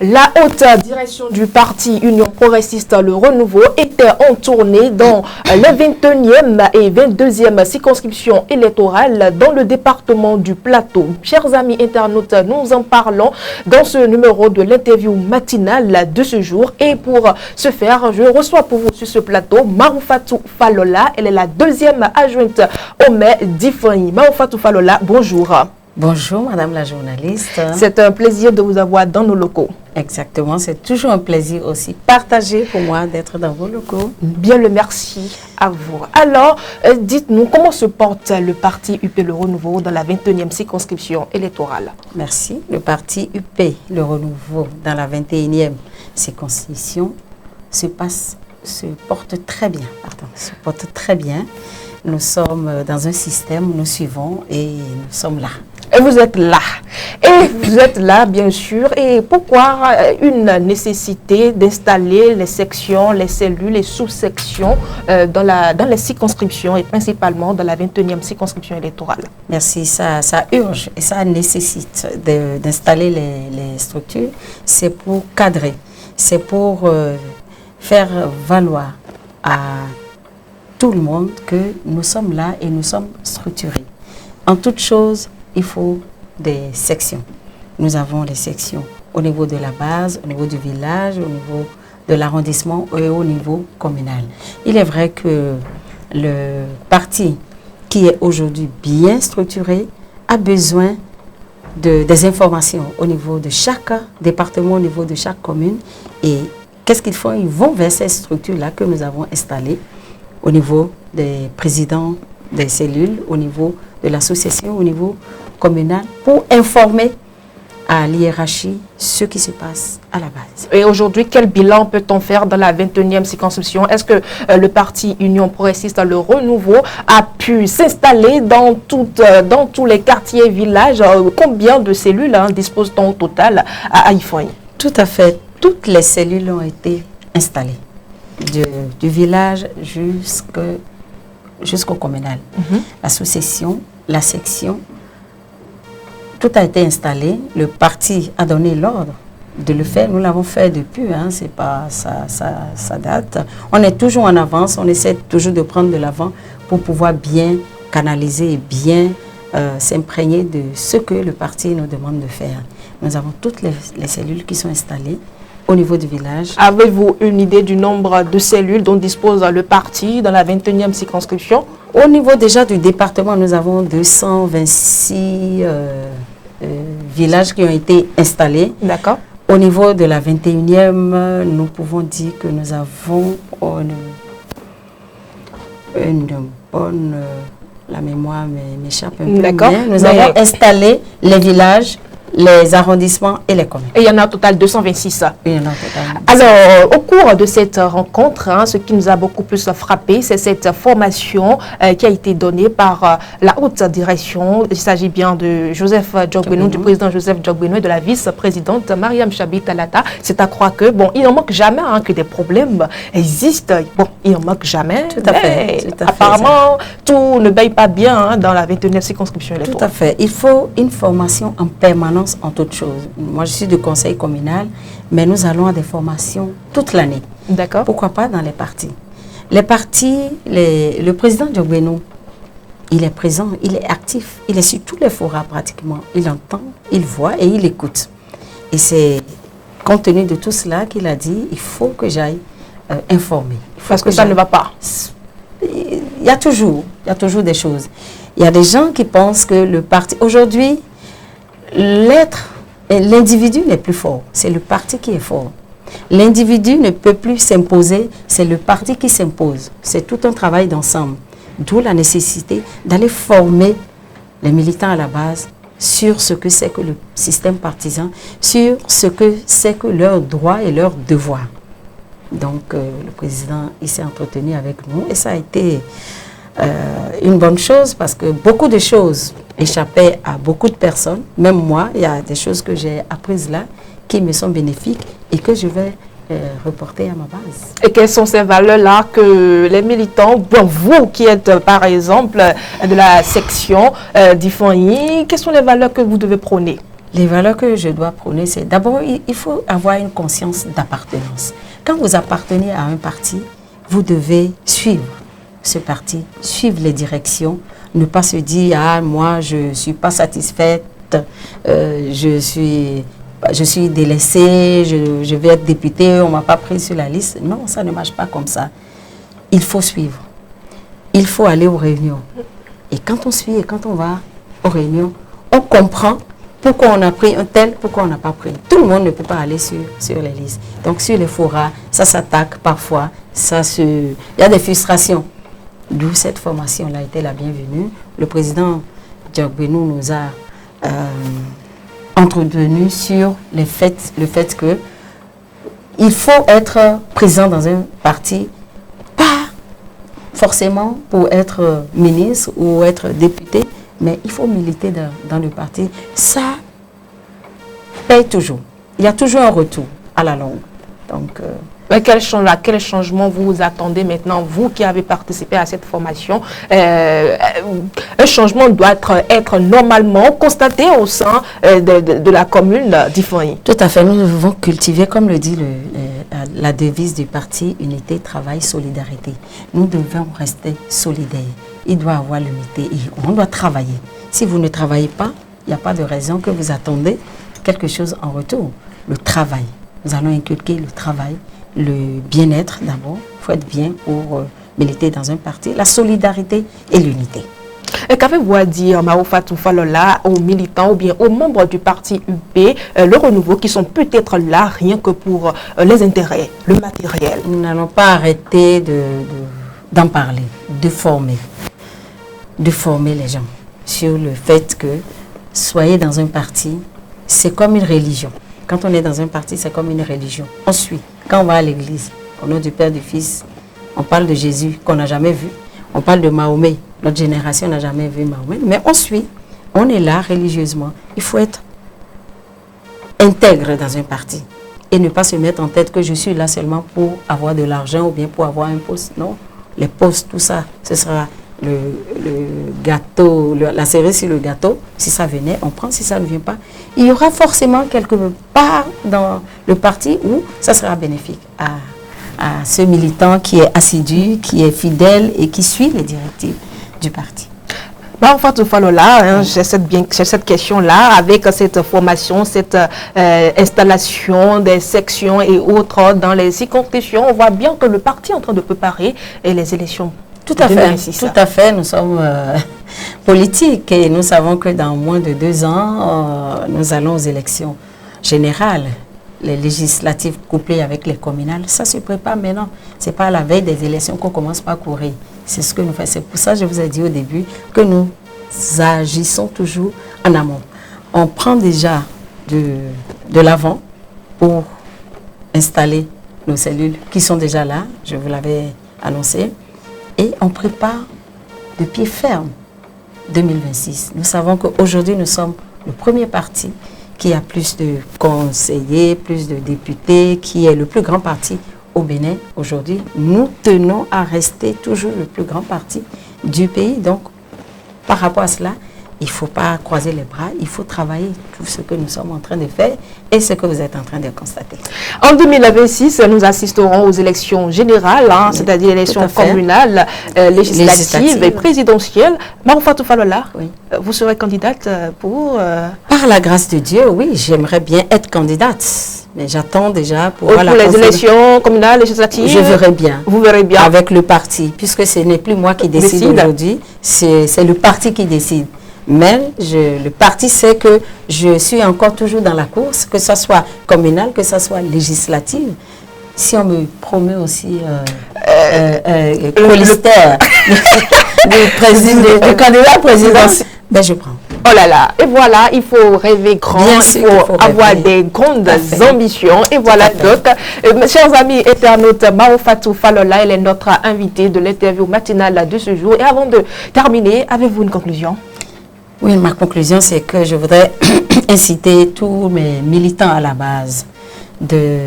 La haute direction du parti Union progressiste Le Renouveau était en tournée dans la 21e et 22e circonscription électorale dans le département du Plateau. Chers amis internautes, nous en parlons dans ce numéro de l'interview matinale de ce jour. Et pour ce faire, je reçois pour vous sur ce plateau Maroufatou Falola. Elle est la deuxième adjointe au maire d'Ifani. Maroufatou Falola, bonjour. Bonjour, madame la journaliste. C'est un plaisir de vous avoir dans nos locaux. Exactement, c'est toujours un plaisir aussi partagé pour moi d'être dans vos locaux. Bien le merci à vous. Alors, dites-nous, comment se porte le parti UP Le Renouveau dans la 21e circonscription électorale? Merci. Le parti UP Le Renouveau dans la 21e circonscription se porte très bien. Se porte très bien. Nous sommes dans un système, nous suivons et nous sommes là. Et vous êtes là. Et vous êtes là, bien sûr. Et pourquoi une nécessité d'installer les sections, les cellules, les sous-sections dans les circonscriptions et principalement dans la 21e circonscription électorale? Merci. Ça urge et ça nécessite d'installer les structures. C'est pour cadrer. C'est pour faire valoir à tout le monde que nous sommes là et nous sommes structurés. En toute chose, il faut des sections. Nous avons les sections au niveau de la base, au niveau du village, au niveau de l'arrondissement et au niveau communal. Il est vrai que le parti qui est aujourd'hui bien structuré a besoin des informations au niveau de chaque département, au niveau de chaque commune. Et qu'est-ce qu'ils font? Ils vont vers ces structures-là que nous avons installées au niveau des présidents des cellules, au niveau de l'association, au niveau communal, pour informer à l'hiérarchie ce qui se passe à la base. Et aujourd'hui, quel bilan peut-on faire dans la 21e circonscription? Est-ce que le parti Union progressiste Le Renouveau a pu s'installer dans tous les quartiers et villages? Combien de cellules dispose-t-on au total à Ifani? Tout à fait. Toutes les cellules ont été installées, du village jusqu'au communal. L'association, la section, tout a été installé. Le parti a donné l'ordre de le faire. Nous l'avons fait depuis, c'est pas ça date. On est toujours en avance, on essaie toujours de prendre de l'avant pour pouvoir bien canaliser et bien s'imprégner de ce que le parti nous demande de faire. Nous avons toutes les cellules qui sont installées au niveau du village. Avez-vous une idée du nombre de cellules dont dispose le parti dans la 21e circonscription? Au niveau déjà du département, nous avons 226 villages qui ont été installés. D'accord. Au niveau de la 21e, nous pouvons dire que nous avons une bonne... la mémoire m'échappe un peu. D'accord. Nous avons installé les villages, les arrondissements et les communes. Et il y en a au total 226. Il y en a au total. Alors, au cours de cette rencontre, ce qui nous a beaucoup plus frappé, c'est cette formation qui a été donnée par la haute direction. Il s'agit bien de Joseph Djogbenou, du président Joseph Djogbenou et de la vice-présidente Mariam Chabi Talata. C'est à croire que, bon, il n'en manque jamais, que des problèmes existent. Bon, il n'en manque jamais. Tout à fait. Tout à fait, apparemment, tout ne baille pas bien dans la 21e circonscription électorale. Tout à fait. Il faut une formation en permanence en toute chose. Moi, je suis du conseil communal, mais nous allons à des formations toute l'année. D'accord. Pourquoi pas dans les partis? Les partis, le président Djogbenou, il est présent, il est actif, il est sur tous les forats pratiquement. Il entend, il voit et il écoute. Et c'est compte tenu de tout cela qu'il a dit, il faut que j'aille informer. Parce que ça ne va pas. Il y a toujours des choses. Il y a des gens qui pensent que le parti... Aujourd'hui, l'individu n'est plus fort, c'est le parti qui est fort. L'individu ne peut plus s'imposer, c'est le parti qui s'impose. C'est tout un travail d'ensemble. D'où la nécessité d'aller former les militants à la base sur ce que c'est que le système partisan, sur ce que c'est que leurs droits et leurs devoirs. Donc, le président, il s'est entretenu avec nous et ça a été une bonne chose parce que beaucoup de choses échappaient à beaucoup de personnes. Même moi, il y a des choses que j'ai apprises là qui me sont bénéfiques et que je vais reporter à ma base. Et quelles sont ces valeurs-là que les militants, bon, vous qui êtes par exemple de la section d'Ifani, quelles sont les valeurs que vous devez prôner? Les valeurs que je dois prôner, c'est d'abord, il faut avoir une conscience d'appartenance. Quand vous appartenez à un parti, vous devez suivre ce parti, suivre les directions, ne pas se dire « Ah, moi, je ne suis pas satisfaite, je suis délaissée, je vais être députée, on ne m'a pas pris sur la liste. » Non, ça ne marche pas comme ça. Il faut suivre. Il faut aller aux réunions. Et quand on suit et quand on va aux réunions, on comprend pourquoi on a pris un tel, pourquoi on n'a pas pris. Tout le monde ne peut pas aller sur les listes. Donc sur les forats, ça s'attaque parfois, il y a des frustrations. D'où cette formation-là a été la bienvenue. Le président Diogbenou nous a entretenu sur le fait que il faut être présent dans un parti, pas forcément pour être ministre ou être député, mais il faut militer dans le parti. Ça paye toujours. Il y a toujours un retour à la longue. Donc, mais quel changement vous attendez maintenant, vous qui avez participé à cette formation? Un changement doit être normalement constaté au sein de la commune d'Ifani. Tout à fait. Nous devons cultiver, comme le dit la devise du parti, unité, travail, solidarité. Nous devons rester solidaires. Il doit y avoir l'unité et on doit travailler. Si vous ne travaillez pas, il n'y a pas de raison que vous attendez quelque chose en retour. Le travail. Nous allons inculquer le travail, le bien-être d'abord. Il faut être bien pour militer dans un parti. La solidarité et l'unité. Qu'avez-vous à dire, Mao Fatou Falola, aux militants ou bien aux membres du parti UP, le renouveau, qui sont peut-être là rien que pour les intérêts, le matériel? Nous n'allons pas arrêter d'en parler, de former les gens sur le fait que soyez dans un parti, c'est comme une religion. Quand on est dans un parti, c'est comme une religion. On suit. Quand on va à l'église, au nom du Père, du Fils, on parle de Jésus qu'on n'a jamais vu. On parle de Mahomet. Notre génération n'a jamais vu Mahomet. Mais on suit. On est là religieusement. Il faut être intègre dans un parti. Et ne pas se mettre en tête que je suis là seulement pour avoir de l'argent ou bien pour avoir un poste. Non. Les postes, tout ça, ce sera le gâteau, la cerise sur le gâteau. Si ça venait, on prend. Si ça ne vient pas, il y aura forcément quelque part dans le parti où ça sera bénéfique à ce militant qui est assidu, qui est fidèle et qui suit les directives du parti. Mao Fatou Falola, j'ai cette question-là, avec cette formation, cette installation des sections et autres dans les circonscriptions, on voit bien que le parti est en train de préparer les élections. Tout à fait. Nous sommes politiques et nous savons que dans moins de 2 ans, nous allons aux élections générales. Les législatives couplées avec les communales, ça se prépare maintenant. Ce n'est pas à la veille des élections qu'on commence par courir. C'est ce que nous faisons. C'est pour ça que je vous ai dit au début que nous agissons toujours en amont. On prend déjà de l'avant pour installer nos cellules qui sont déjà là, je vous l'avais annoncé, et on prépare de pied ferme 2026. Nous savons qu'aujourd'hui, nous sommes le premier parti qui a plus de conseillers, plus de députés, qui est le plus grand parti au Bénin aujourd'hui. Nous tenons à rester toujours le plus grand parti du pays. Donc, par rapport à cela, il ne faut pas croiser les bras, il faut travailler tout ce que nous sommes en train de faire et ce que vous êtes en train de constater. En 2026, nous assisterons aux élections générales, c'est-à-dire élections communales, législatives et présidentielles. Mao Fatou Falola, vous serez candidate pour... Par la grâce de Dieu, oui, j'aimerais bien être candidate. Mais j'attends déjà pour les élections communales, législatives. Je verrai bien. Vous verrez bien. Avec le parti, puisque ce n'est plus moi qui décide aujourd'hui, c'est le parti qui décide. Mais le parti sait que je suis encore toujours dans la course, que ce soit communal, que ce soit législative. Si on me promet aussi colistaire du candidat président, ben je prends. Oh là là, et voilà, il faut rêver grand, il faut avoir des grandes ambitions. Et voilà donc, chers amis internautes, Mao Fatou Falola, elle est notre invitée de l'interview matinale de ce jour. Et avant de terminer, avez-vous une conclusion? Oui, ma conclusion, c'est que je voudrais inciter tous mes militants à la base de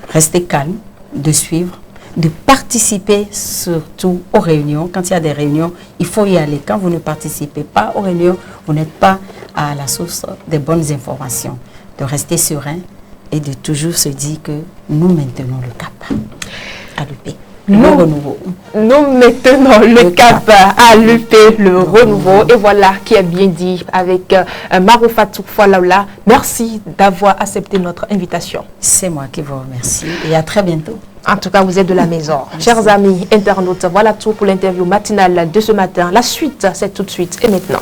rester calmes, de suivre, de participer surtout aux réunions. Quand il y a des réunions, il faut y aller. Quand vous ne participez pas aux réunions, vous n'êtes pas à la source des bonnes informations. De rester serein et de toujours se dire que nous maintenons le cap à l'UP. Nous maintenons le cap à l'UP, le renouveau. Et voilà qui est bien dit avec Maro Fatou Falaoula. Merci d'avoir accepté notre invitation. C'est moi qui vous remercie et à très bientôt. En tout cas, vous êtes de la maison. Chers amis internautes, voilà tout pour l'interview matinale de ce matin. La suite, c'est tout de suite et maintenant.